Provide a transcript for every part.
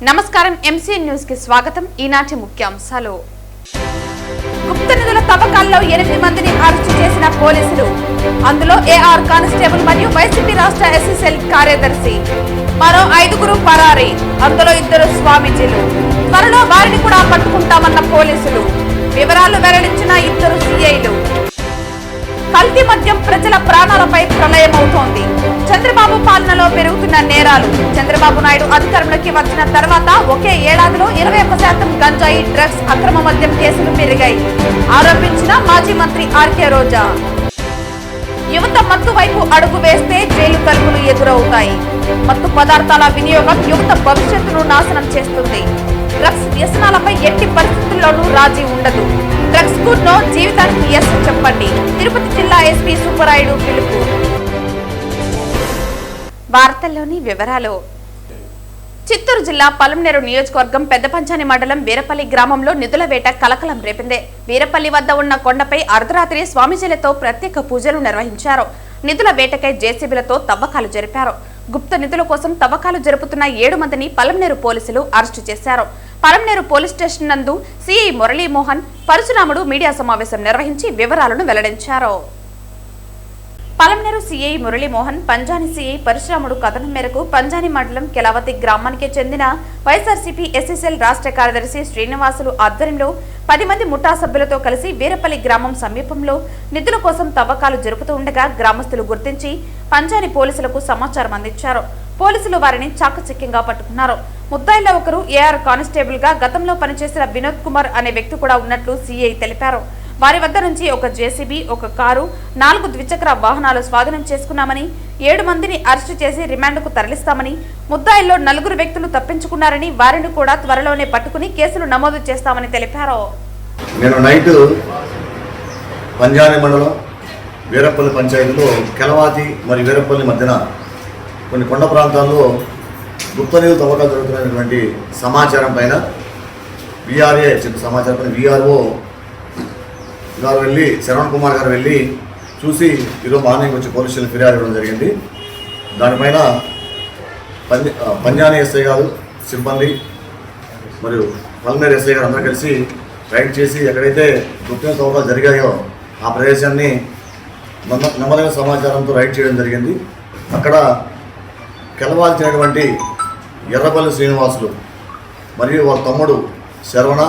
నమస్కారం MC news కి స్వాగతం. ఈనాటి ముఖ్యాంశాలు. గుప్త నిధుల తవ్వకాల్లో 8 మందిని అరెస్టు చేసిన పోలీసులు. అందులో ఏఆర్ కానిస్టేబుల్ మరియు వైసీపీ రాష్ట్ర ఎస్ఎస్ఎల్ కార్యదర్శి. మరో 5గురు పరారీ, అందులో 2 స్వామీజీలు. త్వరలో వారిని కూడా పట్టుకుంటామన్న పోలీసులు. వివరాలు వెల్లడించిన 2 సీఐలు. కల్తీ మద్యం ప్రజల ప్రాణాలపై ప్రళయమవుతోంది. చంద్రబాబు పాలనలో పెరుగుతున్న నేరాలు. చంద్రబాబు నాయుడు అధికారంలోకి వచ్చిన తర్వాత ఒకే ఏడాదిలో 21% గంజాయి, డ్రగ్స్, అక్రమ మద్యం కేసులు పెరిగాయి ఆరోపించిన మాజీ మంత్రి ఆర్కే రోజా. యువత మత్తు వైపు అడుగు వేస్తే జైలు తలుపులు ఎదురవుతాయి. మత్తు పదార్థాల వినియోగం యువత భవిష్యత్తును నాశనం చేస్తుంది. డ్రగ్స్ వ్యసనాలపై ఎట్టి పరిస్థితుల్లోనూ రాజీ ఉండదు. డ్రగ్స్ కు నో, జీవితానికి ఎస్ చెప్పండి. తిరుపతి జిల్లా ఎస్పీ సుబ్బరాయుడు పిలుపు. వార్తల్లోని వివరాలు. చిత్తూరు జిల్లా పలమనేరు నియోజకవర్గం పెద్దపంచాని మండలం వీరపల్లి గ్రామంలో నిధుల వేట కలకలం రేపింది. వీరపల్లి వద్ద ఉన్న కొండపై అర్ధరాత్రి స్వామీజీలతో ప్రత్యేక పూజలు నిర్వహించారు. నిధుల వేటకై జేసీబీలతో తవ్వకాలు జరిపారు. గుప్త నిధుల కోసం తవ్వకాలు జరుపుతున్న 7 మందిని పలమనేరు పోలీసులు అరెస్టు చేశారు. పలమనేరు పోలీస్ స్టేషన్ నందు సిఐ మురళీమోహన్ పరశురాముడు మీడియా సమావేశం నిర్వహించి వివరాలను వెల్లడించారు. పలమనేరు సిఐ మురళీమోహన్, పంజాని సిఐ పరశురాముడు కథనం మేరకు పంజాని మండలం కెలావతి గ్రామానికి చెందిన వైఎస్ఆర్సీపీ ఎస్ఎస్ఎల్ రాష్ట్ర కార్యదర్శి శ్రీనివాసులు ఆధ్వర్యంలో 10 మంది ముఠా సభ్యులతో కలిసి వీరపల్లి గ్రామం సమీపంలో నిధుల కోసం తవ్వకాలు జరుపుతూ ఉండగా గ్రామస్తులు గుర్తించి పంజాని పోలీసులకు సమాచారం అందించారు. పోలీసులు వారిని చాకచక్యంగా పట్టుకున్నారు. ముద్దాయిల్లో ఒకరు ఏఆర్ కానిస్టేబుల్ గా గతంలో పనిచేసిన వినోద్ కుమార్ అనే వ్యక్తి కూడా ఉన్నట్లు సీఐ తెలిపారు. వారి వద్ద నుంచి ఒక జేసీబీ, ఒక కారు, 4 ద్విచక్ర వాహనాలు స్వాధీనం చేసుకున్నామని, 7 మందిని అరెస్టు చేసి రిమాండ్కు తరలిస్తామని, ముద్దాయిల్లో 4 వ్యక్తులు తప్పించుకున్నారని, వారిని కూడా త్వరలోనే పట్టుకుని కేసులు నమోదు చేస్తామని తెలిపారు. నేను నైట్ పంజాని మండలం వీరపల్లి పంచాయతీలో కెలవాతి మరియు వీరపల్లి మధ్యన కొన్ని కొండ ప్రాంతాల్లో గుప్త నిధులు తవ్వకాలు జరుగుతున్నటువంటి సమాచారం పైన విఆర్ఏ చెప్పిన సమాచారం పైన విఆర్ఓ గారు వెళ్ళి, శరవణ్ కుమార్ గారు వెళ్ళి చూసి ఈరోజు మార్నింగ్ వచ్చి పోలీస్ స్టేషన్ ఫిర్యాదు ఇవ్వడం జరిగింది. దానిపైన పంజాని ఎస్ఐ గారు, సిబ్బంది మరియు పల్మేరు ఎస్ఐ గారు అందరూ కలిసి రైడ్ చేసి ఎక్కడైతే గుప్త నిధుల తవ్వకాలు జరిగాయో ఆ ప్రదేశాన్ని నమ్మదైన సమాచారంతో రైడ్ చేయడం జరిగింది. అక్కడ కెలవాల్సినటువంటి ఎర్రపల్లి శ్రీనివాసులు మరియు వాళ్ళ తమ్ముడు శరవణ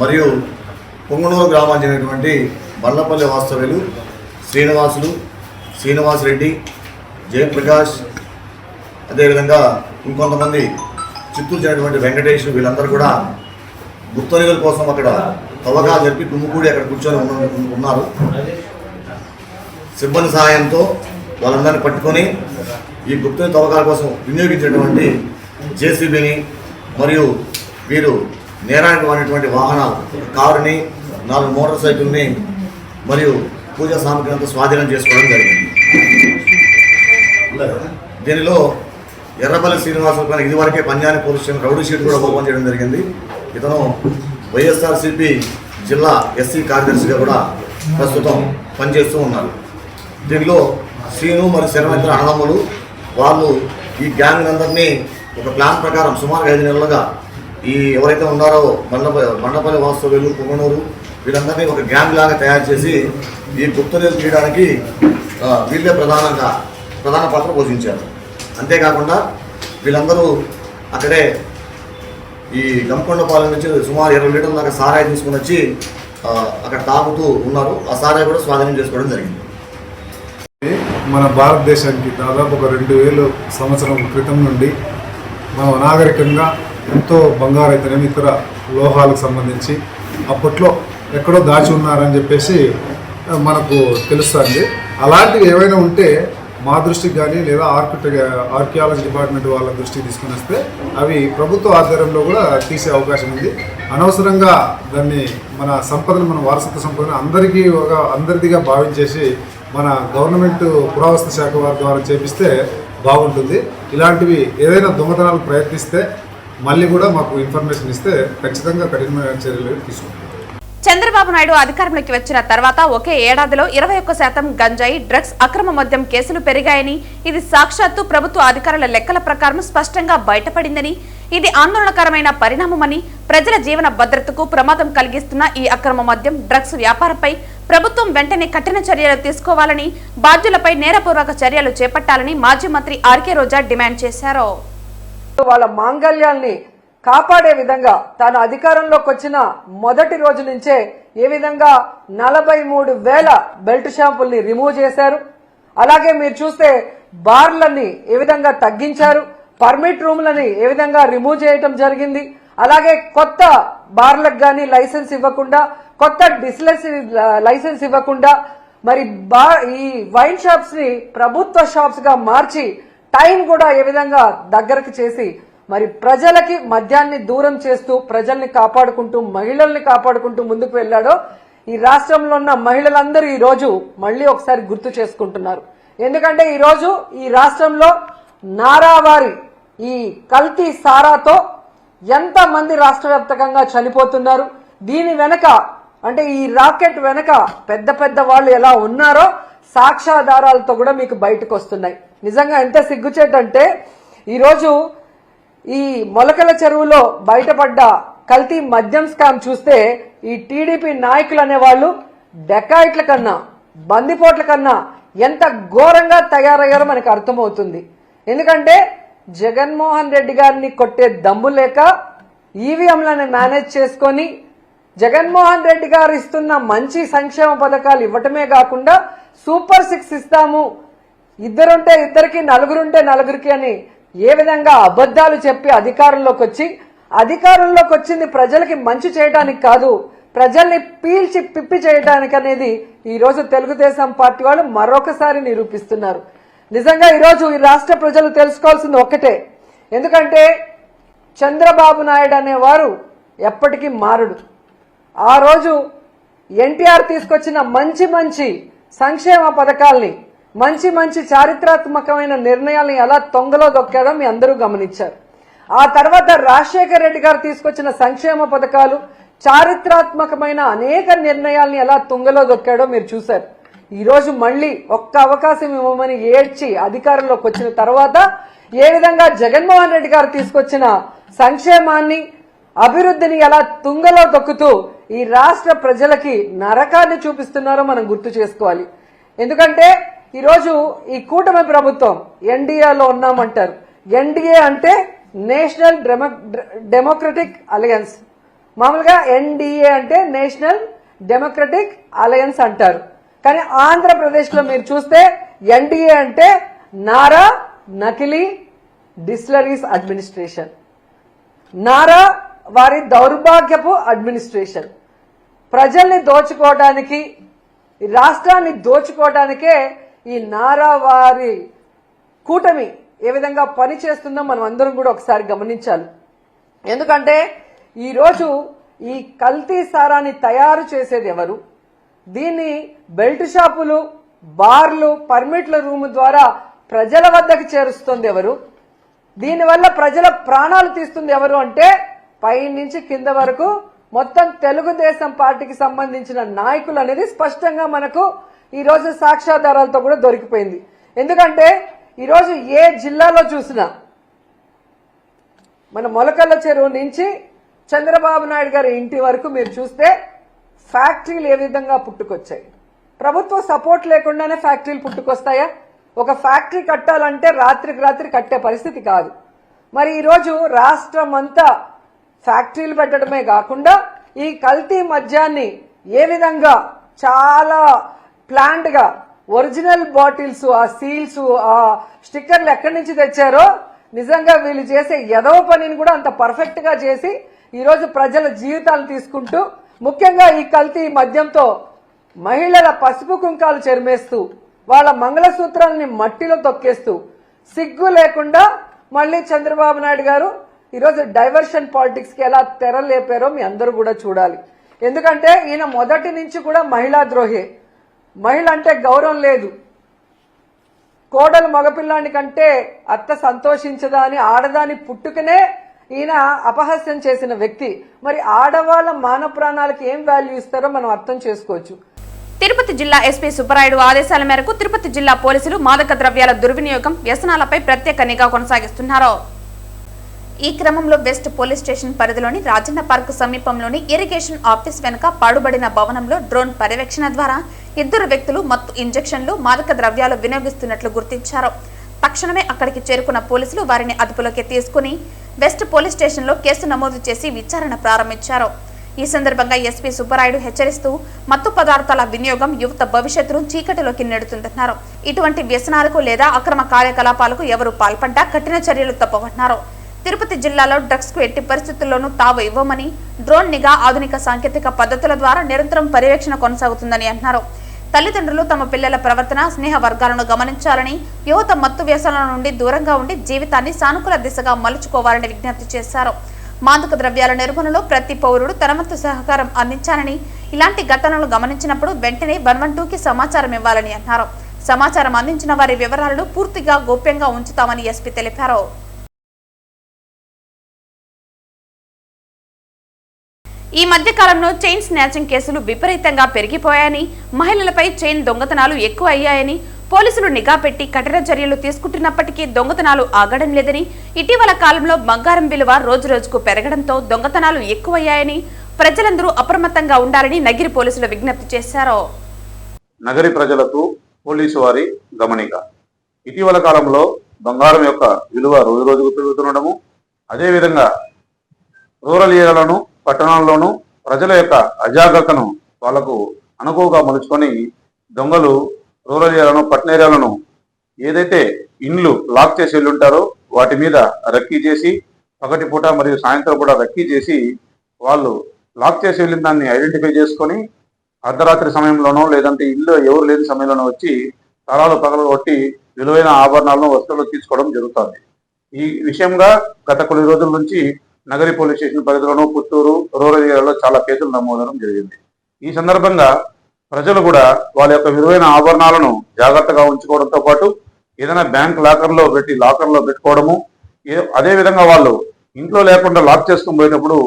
మరియు పొంగనూరు గ్రామానికి చెందినటువంటి బండ్లపల్లి వాస్తవ్యులు శ్రీనివాసరెడ్డి, జయప్రకాష్, అదేవిధంగా ఇంకొంతమంది చిత్తూరు చెందినటువంటి వెంకటేష్, వీళ్ళందరూ కూడా గుప్త నిధుల కోసం అక్కడ తవ్వకాలు జరిపి గుమ్ముకూడి అక్కడ కూర్చొని ఉన్నారు. సిబ్బంది సహాయంతో వాళ్ళందరినీ పట్టుకొని ఈ గుప్త తవ్వకాల కోసం వినియోగించినటువంటి జేసీబీని మరియు వీరు నేరానికి వాడినటువంటి వాహనాలు, కారుని, 4 మోటార్ సైకిల్ని మరియు పూజా సామగ్రి అంతా స్వాధీనం చేసుకోవడం జరిగింది. దీనిలో ఎర్రపల్లి శ్రీనివాసుల పైన ఇదివరకే పంజాని పోలీస్ స్టేషన్ రౌడీ షీట్ కూడా ఓపెన్ చేయడం జరిగింది. ఇతను వైఎస్ఆర్సీపీ జిల్లా ఎస్సీ కార్యదర్శిగా కూడా ప్రస్తుతం పనిచేస్తూ ఉన్నారు. దీనిలో శ్రీను మరియు శరణ ఇద్దరు అన్నదమ్ములు. వాళ్ళు ఈ గ్యాంగ్ అందరినీ ఒక ప్లాన్ ప్రకారం సుమారు 5 నెలలుగా ఈ ఎవరైతే ఉన్నారో బండపల్లి వాస్తవ్యులు, పొంగనూరు, వీళ్ళందరినీ ఒక గ్యాంగ్ లాగా తయారు చేసి ఈ గుప్త నిధులు తీయడానికి వీళ్ళే ప్రధాన పాత్ర పోషించారు. అంతేకాకుండా వీళ్ళందరూ అక్కడే ఈ గంపకొండపాలెం నుంచి సుమారు 20 లీటర్ల దాకా సారాయి తీసుకుని వచ్చి అక్కడ తాగుతూ ఉన్నారు. ఆ సారాయి కూడా స్వాధీనం చేసుకోవడం జరిగింది. మన భారతదేశానికి దాదాపు ఒక 2000 సంవత్సరం క్రితం నుండి మనం అనాగరికంగా ఎంతో బంగారు అయితేనేమి ఇతర లోహాలకు సంబంధించి అప్పట్లో ఎక్కడో దాచి ఉన్నారని చెప్పేసి మనకు తెలుస్తుంది. అలాంటివి ఏవైనా ఉంటే మా దృష్టికి కానీ లేదా ఆర్కియాలజీ డిపార్ట్మెంట్ వాళ్ళ దృష్టికి తీసుకుని వస్తే అవి ప్రభుత్వ ఆధ్వర్యంలో కూడా తీసే అవకాశం ఉంది. అనవసరంగా దాన్ని మన సంపదను, మన వారసత్వ సంపదను అందరిదిగా భావించేసి మన గవర్నమెంట్ పురావస్తు శాఖ వారి ద్వారా చేపిస్తే బాగుంటుంది. ఇలాంటివి ఏదైనా దొంగతనాలు ప్రయత్నిస్తే మళ్ళీ కూడా మాకు ఇన్ఫర్మేషన్ ఇస్తే ఖచ్చితంగా కఠినమైన చర్యలు తీసుకుంటాం. చంద్రబాబు నాయుడు అధికారంలోకి వచ్చిన తర్వాత ఒకే ఏడాదిలో 21% గంజాయి, డ్రగ్స్, అక్రమ మద్యం కేసులు పెరిగాయని, ఇది సాక్షాత్తు ప్రభుత్వ అధికారుల లెక్కల ప్రకారం స్పష్టంగా బయటపడిందని, ఇది ఆందోళనకరమైన పరిణామమని, ప్రజల జీవన భద్రతకు ప్రమాదం కలిగిస్తున్న ఈ అక్రమ మద్యం, డ్రగ్స్ వ్యాపారంపై ప్రభుత్వం వెంటనే కఠిన చర్యలు తీసుకోవాలని, బాధ్యులపై నేరపూర్వక చర్యలు చేపట్టాలని మాజీ మంత్రి ఆర్కే రోజా డిమాండ్ చేశారు. వాళ్ళ మాంగళ్యాల్ని కాపాడే విధంగా తాను అధికారంలోకి వచ్చిన మొదటి రోజు నుంచే ఏ విధంగా 43,000 బెల్ట్ షాపుల్ని రిమూవ్ చేశారు. అలాగే మీరు చూస్తే బార్లని ఏ విధంగా తగ్గించారు, పర్మిట్ రూమ్లని ఏ విధంగా రిమూవ్ చేయడం జరిగింది. అలాగే కొత్త బార్లకు గానీ లైసెన్స్ ఇవ్వకుండా, కొత్త డిస్టిలరీ లైసెన్స్ ఇవ్వకుండా మరి ఈ వైన్ షాప్స్ ని ప్రభుత్వ షాప్స్ గా మార్చి టైం కూడా ఏ విధంగా దగ్గరకు చేసి మరి ప్రజలకి మద్యాన్ని దూరం చేస్తూ ప్రజల్ని కాపాడుకుంటూ మహిళల్ని కాపాడుకుంటూ ముందుకు వెళ్లాడో ఈ రాష్ట్రంలో ఉన్న మహిళలందరూ ఈ రోజు మళ్లీ ఒకసారి గుర్తు చేసుకుంటున్నారు. ఎందుకంటే ఈ రోజు ఈ రాష్ట్రంలో నారావారి ఈ కల్తీ సారాతో ఎంత మంది రాష్ట్ర వ్యాప్తంగా చనిపోతున్నారు. దీని వెనక అంటే ఈ రాకెట్ వెనక పెద్ద పెద్ద వాళ్ళు ఎలా ఉన్నారో సాక్ష్యాధారాలతో కూడా మీకు బయటకు వస్తున్నాయి. నిజంగా ఎంత సిగ్గుచేటంటే ఈరోజు ఈ మొలకల చెరువులో బయటపడ్డ కల్తీ మద్యం స్కామ్ చూస్తే ఈ టీడీపీ నాయకులు అనేవాళ్ళు డెకాయిట్ల కన్నా, బందిపోట్ల కన్నా ఎంత ఘోరంగా తయారయ్యారో మనకు అర్థమవుతుంది. ఎందుకంటే జగన్మోహన్ రెడ్డి గారిని కొట్టే దమ్ము లేక ఈవీఎంలను మేనేజ్ చేసుకొని జగన్మోహన్ రెడ్డి గారు ఇస్తున్న మంచి సంక్షేమ పథకాలు ఇవ్వటమే కాకుండా సూపర్ 6 ఇస్తాము, ఇద్దరుంటే ఇద్దరికి, నలుగురుంటే నలుగురికి అని ఏ విధంగా అబద్ధాలు చెప్పి అధికారంలోకి వచ్చింది ప్రజలకి మంచి చేయడానికి కాదు, ప్రజల్ని పీల్చి పిప్పి చేయడానికి అనేది ఈ రోజు తెలుగుదేశం పార్టీ వాళ్ళు మరొకసారి నిరూపిస్తున్నారు. నిజంగా ఈరోజు ఈ రాష్ట్ర ప్రజలు తెలుసుకోవాల్సింది ఒక్కటే, ఎందుకంటే చంద్రబాబు నాయుడు అనేవారు ఎప్పటికీ మారడు. ఆ రోజు ఎన్టీఆర్ తీసుకొచ్చిన మంచి మంచి సంక్షేమ పథకాల్ని, మంచి మంచి చారిత్రాత్మకమైన నిర్ణయాలను ఎలా తొంగలో దొక్కాడో మీ అందరూ గమనించారు. ఆ తర్వాత రాజశేఖర రెడ్డి గారు తీసుకొచ్చిన సంక్షేమ పథకాలు, చారిత్రాత్మకమైన అనేక నిర్ణయాల్ని ఎలా తుంగలో దొక్కాడో మీరు చూశారు. ఈ రోజు మళ్లీ ఒక్క అవకాశం ఇవ్వమని ఏడ్చి అధికారంలోకి వచ్చిన తర్వాత ఏ విధంగా జగన్మోహన్ రెడ్డి గారు తీసుకొచ్చిన సంక్షేమాన్ని, అభివృద్ధిని ఎలా తుంగలో దొక్కుతూ ఈ రాష్ట్ర ప్రజలకి నరకాన్ని చూపిస్తున్నారో మనం గుర్తు చేసుకోవాలి. ఎందుకంటే ఈరోజు ఈ కూటమి ప్రభుత్వం ఎన్డీఏలో ఉన్నామంటారు. ఎన్డీఏ అంటే నేషనల్ డెమోక్రటిక్ అలయన్స్. మామూలుగా ఎన్డీఏ అంటే నేషనల్ డెమోక్రటిక్ అలయన్స్ అంటారు. కానీ ఆంధ్రప్రదేశ్లో మీరు చూస్తే ఎన్డీఏ అంటే నారా నకిలీ డిస్టిలరీస్ అడ్మినిస్ట్రేషన్, నారా వారి దౌర్భాగ్యపు అడ్మినిస్ట్రేషన్. ప్రజల్ని దోచుకోవడానికి, రాష్ట్రాన్ని దోచుకోవడానికే ఈ నారా వారి కూటమి ఏ విధంగా పనిచేస్తుందో మనం అందరం కూడా ఒకసారి గమనించాలి. ఎందుకంటే ఈరోజు ఈ కల్తీ సారాన్ని తయారు చేసేది ఎవరు, దీన్ని బెల్ట్ షాపులు, బార్లు, పర్మిట్ల రూమ్ ద్వారా ప్రజల వద్దకు చేరుస్తుంది ఎవరు, దీనివల్ల ప్రజల ప్రాణాలు తీస్తుంది ఎవరు అంటే పై నుంచి కింద వరకు మొత్తం తెలుగుదేశం పార్టీకి సంబంధించిన నాయకులు అనేది స్పష్టంగా మనకు ఈరోజు సాక్ష్యాధారాలతో కూడా దొరికిపోయింది. ఎందుకంటే ఈరోజు ఏ జిల్లాలో చూసినా మన మొలకల్ల చెరువు నుంచి చంద్రబాబు నాయుడు గారి ఇంటి వరకు మీరు చూస్తే ఫ్యాక్టరీలు ఏ విధంగా పుట్టుకొచ్చాయి. ప్రభుత్వ సపోర్ట్ లేకుండానే ఫ్యాక్టరీలు పుట్టుకొస్తాయా? ఒక ఫ్యాక్టరీ కట్టాలంటే రాత్రికి రాత్రి కట్టే పరిస్థితి కాదు. మరి ఈరోజు రాష్ట్రం అంతా ఫ్యాక్టరీలు పెట్టడమే కాకుండా ఈ కల్తీ మద్యాన్ని ఏ విధంగా చాలా ప్లాంట్ గా ఒరిజినల్ బాటిల్స్, ఆ సీల్స్, ఆ స్టిక్కర్లు ఎక్కడి నుంచి తెచ్చారో నిజంగా వీళ్ళు చేసే ఎదవ పనిని కూడా అంత పర్ఫెక్ట్ గా చేసి ఈరోజు ప్రజల జీవితాలు తీసుకుంటూ, ముఖ్యంగా ఈ కల్తీ మద్యంతో మహిళల పసుపు కుంకాలు చెరిమేస్తూ, వాళ్ళ మంగళసూత్రాలని మట్టిలో తొక్కేస్తూ, సిగ్గు లేకుండా మళ్ళీ చంద్రబాబు నాయుడు గారు ఈరోజు డైవర్షన్ పాలిటిక్స్ కి ఎలా తెరలేపారో మీ అందరూ కూడా చూడాలి. ఎందుకంటే ఈయన మొదటి నుంచి కూడా మహిళా ద్రోహే. మహిళ అంటే గౌరవం లేదు, కోడలు మగపిల్లాని కంటే అత్త సంతోషించదా అని ఆడదాని పుట్టుకనే ఈయన అపహాస్యం చేసిన వ్యక్తి. మరి ఆడవాళ్ళ మానవ ప్రాణాలకు ఏం వాల్యూ ఇస్తారో మనం అర్థం చేసుకోవచ్చు. తిరుపతి జిల్లా ఎస్పీ సుబ్బరాయుడు ఆదేశాల మేరకు తిరుపతి జిల్లా పోలీసులు మాదక ద్రవ్యాల దుర్వినియోగం, వ్యసనాలపై ప్రత్యేక నిఘా కొనసాగిస్తున్నారు. ఈ క్రమంలో వెస్ట్ పోలీస్ స్టేషన్ పరిధిలోని రాజన్న పార్క్ సమీపంలోని ఇరిగేషన్ ఆఫీస్ వెనుక పాడుబడిన భవనంలో డ్రోన్ పర్యవేక్షణ ద్వారా 2 వ్యక్తులు మత్తు ఇంజెక్షన్లు మాదక ద్రవ్యాలు వినియోగిస్తున్నట్లు గుర్తించారు. తక్షణమే అక్కడికి చేరుకున్న పోలీసులు వారిని అదుపులోకి తీసుకుని వెస్ట్ పోలీస్ స్టేషన్లో కేసు నమోదు చేసి విచారణ ప్రారంభించారు. ఈ సందర్భంగా ఎస్పీ సుబ్బరాయుడు హెచ్చరిస్తూ మత్తు పదార్థాల వినియోగం యువత భవిష్యత్తును చీకటిలోకి నెడుతుందన్నారు. ఇటువంటి వ్యసనాలకు లేదా అక్రమ కార్యకలాపాలకు ఎవరు పాల్పడ్డా కఠిన చర్యలు తప్పవన్నారు. తిరుపతి జిల్లాలో డ్రగ్స్ కు ఎట్టి పరిస్థితుల్లోనూ తావు ఇవ్వమని, డ్రోన్ నిఘా ఆధునిక సాంకేతిక పద్ధతుల ద్వారా నిరంతరం పర్యవేక్షణ కొనసాగుతుందని అన్నారు. తల్లిదండ్రులు తమ పిల్లల ప్రవర్తన, స్నేహ వర్గాలను గమనించాలని, యువత మత్తు వ్యసనాల నుండి దూరంగా ఉండి జీవితాన్ని సానుకూల దిశగా మలుచుకోవాలని విజ్ఞప్తి చేశారు. మాదక ద్రవ్యాల నిర్మూలనలో ప్రతి పౌరుడు తన వంతు సహకారం అందించాలని, ఇలాంటి ఘటనలు గమనించినప్పుడు వెంటనే 112కి సమాచారం ఇవ్వాలని అన్నారు. సమాచారం అందించిన వారి వివరాలను పూర్తిగా గోప్యంగా ఉంచుతామని ఎస్పీ తెలిపారు. ఈ మధ్య కాలంలో చైన్ స్నాచింగ్ కేసులు విపరీతంగా పెరిగిపోయాయని, మహిళలపై చైన్ దొంగతనాలు ఎక్కువ అయ్యాయని, పోలీసులు నిఘా పెట్టి కఠిన చర్యలు తీసుకుంటున్నప్పటికీ దొంగతనాలు ఆగడం లేదని, ఇటీవల కాలంలో బంగారం విలువ రోజురోజుకు పెరగడంతో దొంగతనాలు ఎక్కువయ్యాయని, ప్రజలందరూ అప్రమత్తంగా ఉండాలని నగిరి పోలీసులు విజ్ఞప్తి చేశారు. నగరి ప్రజలకు పోలీసు వారి గమనిక. ఇటీవల కాలంలో బంగారం యొక్క విలువ రోజురోజుకు పెరుగుతుండడము, అదేవిధంగా రూరల్ ఏరియాలను, పట్టణాల్లోనూ ప్రజల యొక్క అజాగ్రత్తను వాళ్లకు అనుకువగా మలుచుకొని దొంగలు రూరల్ ఏరియాలను, పట్టణ ఏరియాలను ఏదైతే ఇండ్లు లాక్ చేసి వెళ్ళుంటారో వాటి మీద రక్కీ చేసి, పగటిపూట మరియు సాయంత్రం కూడా రక్కీ చేసి వాళ్ళు లాక్ చేసి వెళ్ళిన దాన్ని ఐడెంటిఫై చేసుకొని అర్ధరాత్రి సమయంలోనో లేదంటే ఇల్లు ఎవరు లేని సమయంలోనో వచ్చి తాళాలు పగలగొట్టి విలువైన ఆభరణాలను, వస్తువులు తీసుకోవడం జరుగుతుంది. ఈ విషయంగా గత కొన్ని రోజుల నుంచి నగరి పోలీస్ స్టేషన్ పరిధిలోనూ, పుత్తూరు రూరల్ ఏరియాలో చాలా కేసులు నమోదవడం జరిగింది. ఈ సందర్భంగా ప్రజలు కూడా వాళ్ళ యొక్క విలువైన ఆభరణాలను జాగ్రత్తగా ఉంచుకోవడంతో పాటు ఏదైనా బ్యాంక్ లాకర్లో పెట్టుకోవడము, అదేవిధంగా వాళ్ళు ఇంట్లో లేకుండా లాక్ చేసుకుని పోయినప్పుడు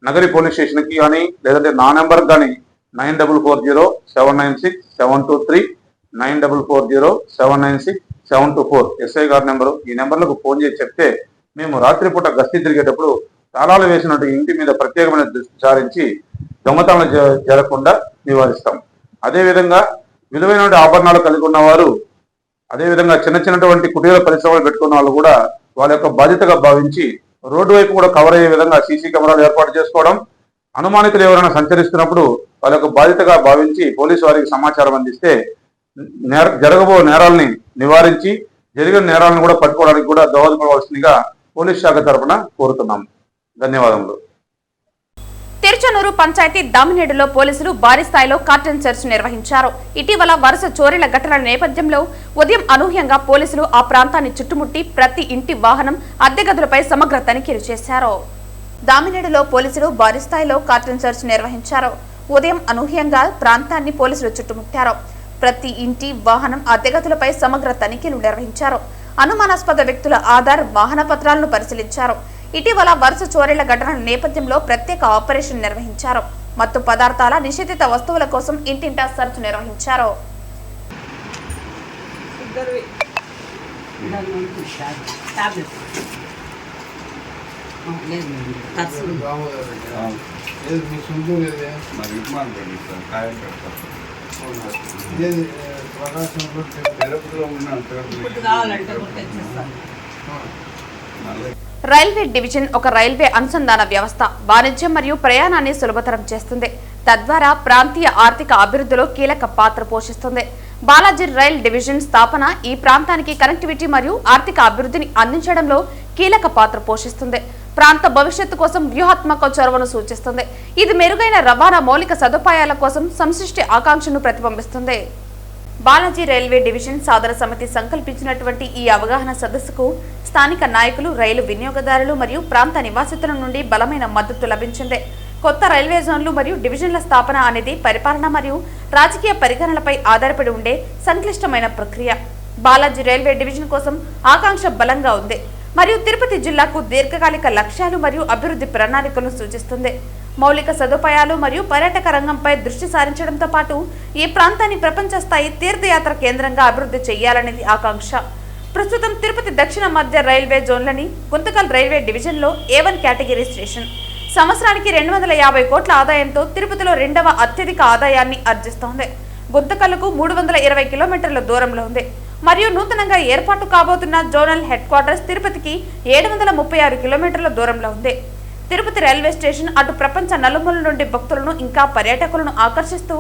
నగరి పోలీస్ స్టేషన్కి కానీ లేదంటే నా నెంబర్కి కానీ 9440796723 9440796724 ఎస్ఐ గారి నెంబరు, ఈ నెంబర్లకు ఫోన్ చేసి చెప్తే మేము రాత్రిపూట గస్తీ తిరిగేటప్పుడు తాళాలు వేసినట్టు ఇంటి మీద ప్రత్యేకమైన దృష్టి సారించి దొంగతనాలు జరగకుండా నివారిస్తాం. అదేవిధంగా విలువైన ఆభరణాలు కలిగి ఉన్నవారు, అదేవిధంగా చిన్నటువంటి కుటీర పరిశ్రమలు పెట్టుకున్న వాళ్ళు కూడా వాళ్ళ యొక్క బాధ్యతగా భావించి రోడ్డు వైపు కూడా కవర్ అయ్యే విధంగా సీసీ కెమెరాలు ఏర్పాటు చేసుకోవడం, అనుమానితులు ఎవరైనా సంచరిస్తున్నప్పుడు వాళ్ళ యొక్క బాధ్యతగా భావించి పోలీసు వారికి సమాచారం అందిస్తే జరగబో నేరాలని నివారించి జరిగిన నేరాలను కూడా పట్టుకోవడానికి కూడా దోహదపడవలసిందిగా పోలీస్ శాఖ తరఫున కోరుతున్నాం. ధన్యవాదములు. తిరుచనూరు పంచాయతీ దామినేడులో పోలీసులు భారీ స్థాయిలో కార్టన్ సెర్చ్ నిర్వహించారు. ఇటీవల వరుస చోరీల ఘటనల నేపథ్యంలో ఉదయం అనూహ్యంగా పోలీసులు ఆ ప్రాంతాన్ని చుట్టుముట్టి ప్రతి ఇంటి వాహనం, అద్దె గదులపై సమగ్ర తనిఖీలు చేశారు. దామినేడులో పోలీసులు భారీ స్థాయిలో కార్టన్ సెర్చ్ నిర్వహించారు. ఉదయం అనూహ్యంగా ప్రాంతాన్ని పోలీసులు చుట్టుముట్టారు. ప్రతి ఇంటి, వాహనం, అద్దె గదులపై సమగ్ర తనిఖీలు నిర్వహించారు. అనుమానాస్పద వ్యక్తుల ఆధార్, వాహన పత్రాలను పరిశీలించారు. ఇటీవల వరుస చోరీల ఘటనల నేపథ్యంలో ప్రత్యేక ఆపరేషన్ నిర్వహించారు. మత్తు పదార్థాల, నిషేధిత వస్తువుల కోసం ఇంటింటా సెర్చ్ నిర్వహించారు. రైల్వే డివిజన్ ఒక రైల్వే అనుసంధాన వ్యవస్థ, వాణిజ్యం మరియు ప్రయాణాన్ని సులభతరం చేస్తుంది. తద్వారా ప్రాంతీయ ఆర్థిక అభివృద్ధిలో కీలక పాత్ర పోషిస్తుంది. బాలాజీ రైల్ డివిజన్ స్థాపన ఈ ప్రాంతానికి కనెక్టివిటీ మరియు ఆర్థిక అభివృద్ధిని అందించడంలో కీలక పాత్ర పోషిస్తుంది. ప్రాంత భవిష్యత్తు కోసం వ్యూహాత్మక చొరవను సూచిస్తుంది. ఇది మెరుగైన రవాణా మౌలిక సదుపాయాల కోసం సంశిష్టి ఆకాంక్షను ప్రతిబింబిస్తుంది. బాలాజీ రైల్వే డివిజన్ సాధన సమితి సంకల్పించినటువంటి ఈ అవగాహన సదస్సుకు స్థానిక నాయకులు, రైలు వినియోగదారులు మరియు ప్రాంత నివాసితుల నుండి బలమైన మద్దతు లభించింది. కొత్త రైల్వే జోన్లు మరియు డివిజన్ల స్థాపన అనేది పరిపాలన మరియు రాజకీయ పరిగణనలపై ఆధారపడి ఉండే సంక్లిష్టమైన ప్రక్రియ. బాలాజీ రైల్వే డివిజన్ కోసం ఆకాంక్ష బలంగా ఉంది మరియు తిరుపతి జిల్లాకు దీర్ఘకాలిక లక్ష్యాలు మరియు అభివృద్ధి ప్రణాళికలను సూచిస్తుంది. మౌలిక సదుపాయాలు మరియు పర్యాటక రంగంపై దృష్టి సారించడంతో పాటు ఈ ప్రాంతాన్ని ప్రపంచ స్థాయి తీర్థయాత్ర కేంద్రంగా అభివృద్ధి చేయాలనేది ఆకాంక్ష. ప్రస్తుతం తిరుపతి దక్షిణ మధ్య రైల్వే జోన్లని గుంతకల్ రైల్వే డివిజన్లో A1 కేటగిరీ స్టేషన్. సంవత్సరానికి 250 కోట్ల ఆదాయంతో తిరుపతిలో రెండవ అత్యధిక ఆదాయాన్ని ఆర్జిస్తోంది. గుంతకల్లుకు 320 కిలోమీటర్ల దూరంలో ఉంది మరియు నూతనంగా ఏర్పాటు కాబోతున్న జోనల్ హెడ్ క్వార్టర్స్ తిరుపతికి 736 కిలోమీటర్ల దూరంలో ఉంది. తిరుపతి రైల్వే స్టేషన్ అటు ప్రపంచ నలుమూల నుండి భక్తులను ఇంకా పర్యాటకులను ఆకర్షిస్తూ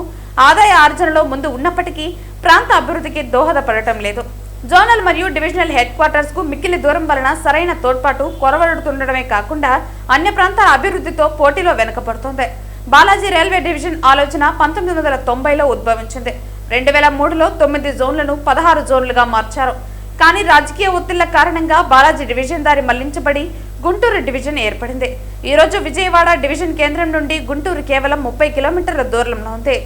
ఆదాయ ఆర్జనలో ముందు ఉన్నప్పటికీ ప్రాంత అభివృద్ధికి దోహదపడటం లేదు. జోనల్ మరియు డివిజనల్ హెడ్ క్వార్టర్స్ కు మిక్కిలి దూరం వలన సరైన తోడ్పాటు కొరవడుతుండడమే కాకుండా అన్య ప్రాంతాల అభివృద్ధితో పోటీలో వెనుకబడుతోంది. బాలాజీ రైల్వే డివిజన్ ఆలోచన 1990లో ఉద్భవించింది. 2003లో 9 జోన్లను 16 జోన్లుగా మార్చారు. కానీ రాజకీయ ఒత్తిళ్ల కారణంగా బాలాజీ డివిజన్ దారి మళ్లించబడి గుంటూరు డివిజన్ ఏర్పడింది. ఈ రోజు విజయవాడ డివిజన్ కేంద్రం నుండి గుంటూరు కేవలం 30 కిలోమీటర్ల దూరంలో ఉంది.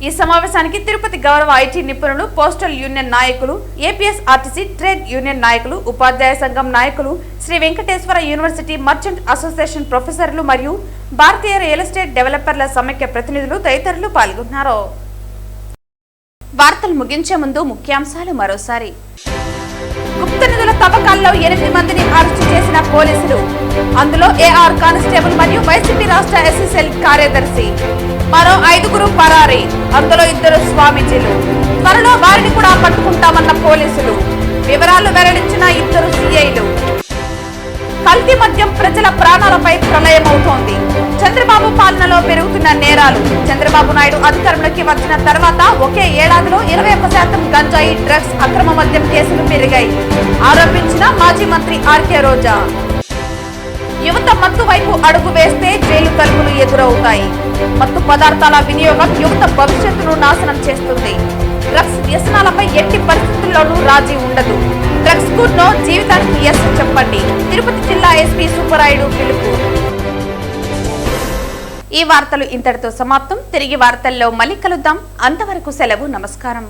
ఈ సమావేశానికి తిరుపతి గౌరవ ఐటీ నిపుణులు, పోస్టల్ యూనియన్ నాయకులు, ఏపీఎస్ఆర్టీసీ ట్రేడ్ యూనియన్ నాయకులు, ఉపాధ్యాయ సంఘం నాయకులు, Sri Venkateswara university merchant association ప్రొఫెసర్లు మరియు భారతీయ రియల్ ఎస్టేట్ డెవలపర్ల సమైక్య ప్రతినిధులు తదితరులు పాల్గొన్నారు. వార్తలు ముగించే ముందు ముఖ్యాంశాలు మరోసారి. గుప్త నిధుల తవ్వకాల్లో 8 మందిని అరెస్టు చేసిన పోలీసులు. అందులో AR కానిస్టేబుల్ మరియు వైసీపీ రాష్ట్ర SSL కార్యదర్శి. మరో 5 పరారీ, అందులో 2 స్వామీజీలు. త్వరలో వారిని కూడా పట్టుకుంటామన్న పోలీసులు. వివరాలు వెల్లడించిన 2 CIలు. కల్తీ మద్యం ప్రజల ప్రాణాలపై ప్రళయమవుతోంది. చంద్రబాబు పాలనలో పెరుగుతున్న నేరాలు. చంద్రబాబు నాయుడు అధికారంలోకి వచ్చిన తర్వాత ఒకే ఏడాదిలో 21% గంజాయి, డ్రగ్స్, అక్రమ మద్యం కేసులు పెరిగాయి ఆరోపించిన మాజీ మంత్రి ఆర్కే రోజా. యువత మత్తు వైపు అడుగు వేస్తే జైలు తలుపులు ఎదురవుతాయి. మత్తు పదార్థాల వినియోగం యువత భవిష్యత్తును నాశనం చేస్తుంది. డ్రగ్స్ వ్యసనాలపై ఎట్టి పరిస్థితుల్లోనూ రాజీ ఉండదు. డ్రగ్స్ కు నో, జీవితానికి ఎస్ చెప్పండి. తిరుపతి జిల్లా SP సుబ్బరాయుడు పిలుపు. ఈ వార్తలు ఇంతటితో సమాప్తం. తిరిగి వార్తల్లో మళ్ళీ కలుద్దాం. అంతవరకు సెలవు. నమస్కారం.